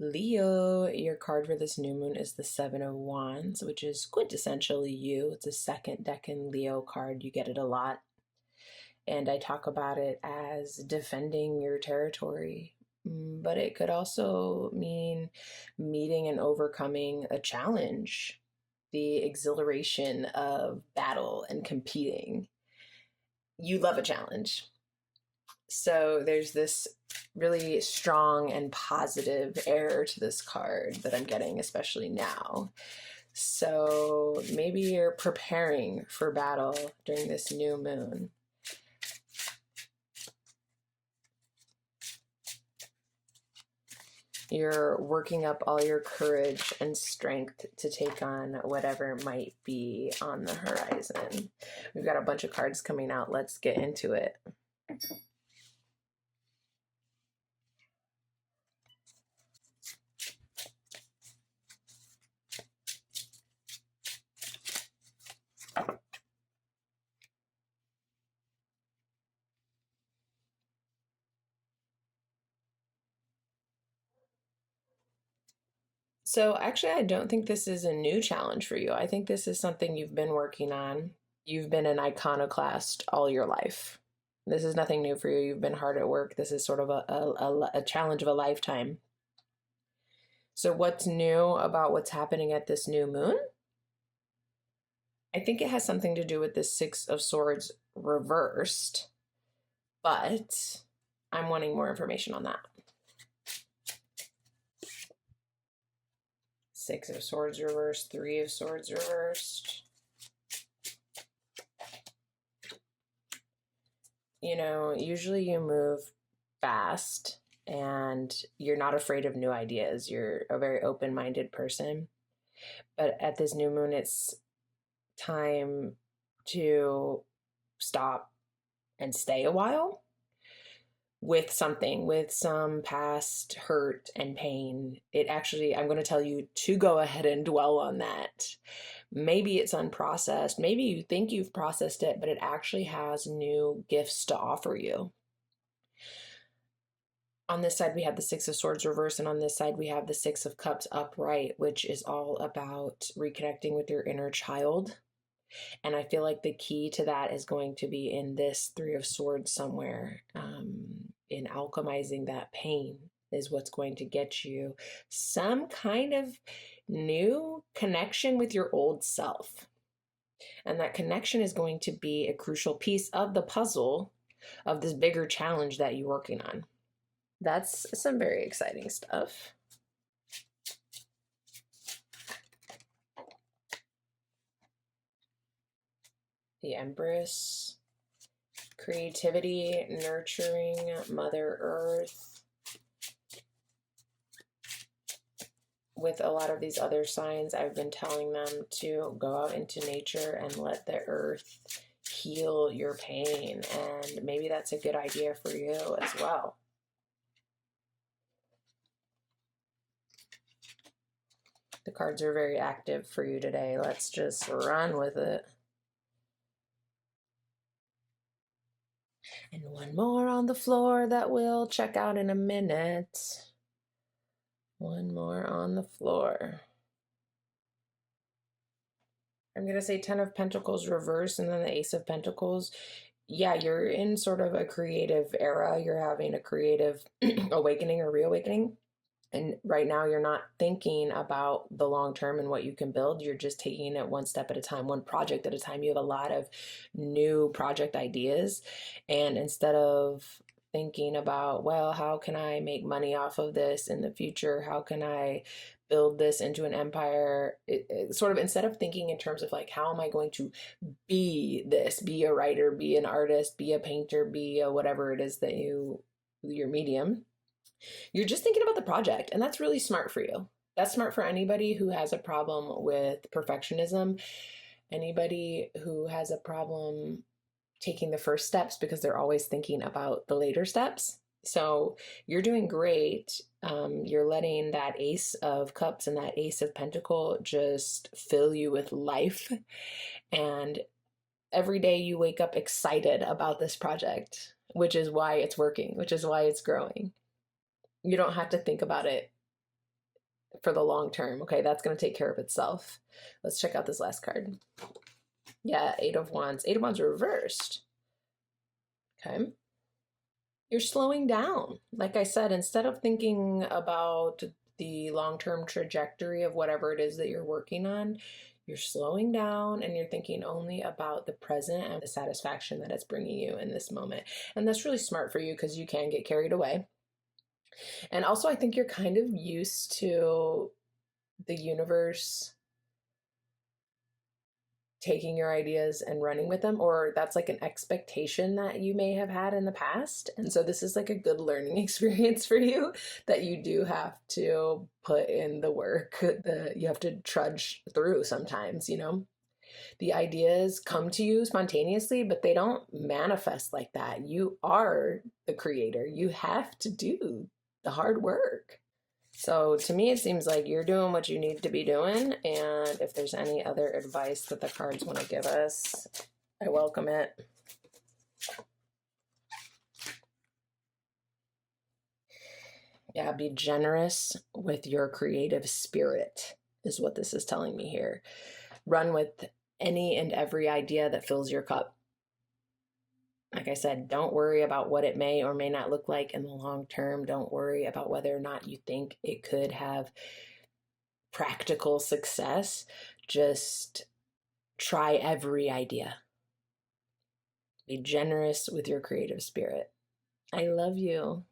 Leo, your card for this new moon is the Seven of Wands, which is quintessentially you. It's a second decan Leo card. You get it a lot. And I talk about it as defending your territory. But it could also mean meeting and overcoming a challenge, the exhilaration of battle and competing. You love a challenge. So there's this really strong and positive air to this card that I'm getting, especially now. So maybe you're preparing for battle during this new moon. You're working up all your courage and strength to take on whatever might be on the horizon. We've got a bunch of cards coming out. Let's get into it. So actually, I don't think this is a new challenge for you. I think this is something you've been working on. You've been an iconoclast all your life. This is nothing new for you. You've been hard at work. This is sort of a challenge of a lifetime. So what's new about what's happening at this new moon? I think it has something to do with the Six of Swords reversed, but I'm wanting more information on that. Six of Swords reversed, Three of Swords reversed. You know, usually you move fast and you're not afraid of new ideas. You're a very open-minded person. But at this new moon, it's time to stop and stay a while with something, with some past hurt and pain. It actually, I'm going to tell you to go ahead and dwell on that. Maybe it's unprocessed. Maybe you think you've processed it, but it actually has new gifts to offer you. On this side, we have the Six of Swords reversed, and on this side, we have the Six of Cups upright, which is all about reconnecting with your inner child. And I feel like the key to that is going to be in this Three of Swords somewhere. In alchemizing that pain is what's going to get you some kind of new connection with your old self. And that connection is going to be a crucial piece of the puzzle of this bigger challenge that you're working on. That's some very exciting stuff. The Empress, creativity, nurturing Mother Earth. With a lot of these other signs, I've been telling them to go out into nature and let the earth heal your pain. And maybe that's a good idea for you as well. The cards are very active for you today. Let's just run with it. And one more on the floor that we'll check out in a minute. One more on the floor. I'm going to say 10 of Pentacles reverse and then the Ace of Pentacles. Yeah, you're in sort of a creative era. You're having a creative awakening or reawakening. And right now you're not thinking about the long term and what you can build. You're just taking it one step at a time, one project at a time. You have a lot of new project ideas. And instead of thinking about, well, how can I make money off of this in the future? How can I build this into an empire? Sort of instead of thinking in terms of like, how am I going to be this, be a writer, be an artist, be a painter, be a whatever it is that your medium. You're just thinking about the project, and that's really smart for you. That's smart for anybody who has a problem with perfectionism, anybody who has a problem taking the first steps because they're always thinking about the later steps. So you're doing great. You're letting that Ace of Cups and that Ace of Pentacle just fill you with life. And every day you wake up excited about this project, which is why it's working, which is why it's growing. You don't have to think about it for the long term. Okay, that's going to take care of itself. Let's check out this last card. Yeah, Eight of Wands. Eight of Wands reversed. Okay. You're slowing down. Like I said, instead of thinking about the long-term trajectory of whatever it is that you're working on, you're slowing down and you're thinking only about the present and the satisfaction that it's bringing you in this moment. And that's really smart for you because you can get carried away. And also, I think you're kind of used to the universe taking your ideas and running with them, or that's like an expectation that you may have had in the past. And so this is like a good learning experience for you, that you do have to put in the work, you have to trudge through sometimes, you know. The ideas come to you spontaneously, but they don't manifest like that. You are the creator. You have to do the hard work. So to me, it seems like you're doing what you need to be doing. And if there's any other advice that the cards want to give us, I welcome it. Yeah, be generous with your creative spirit is what this is telling me here. Run with any and every idea that fills your cup. Like I said, don't worry about what it may or may not look like in the long term. Don't worry about whether or not you think it could have practical success. Just try every idea. Be generous with your creative spirit. I love you.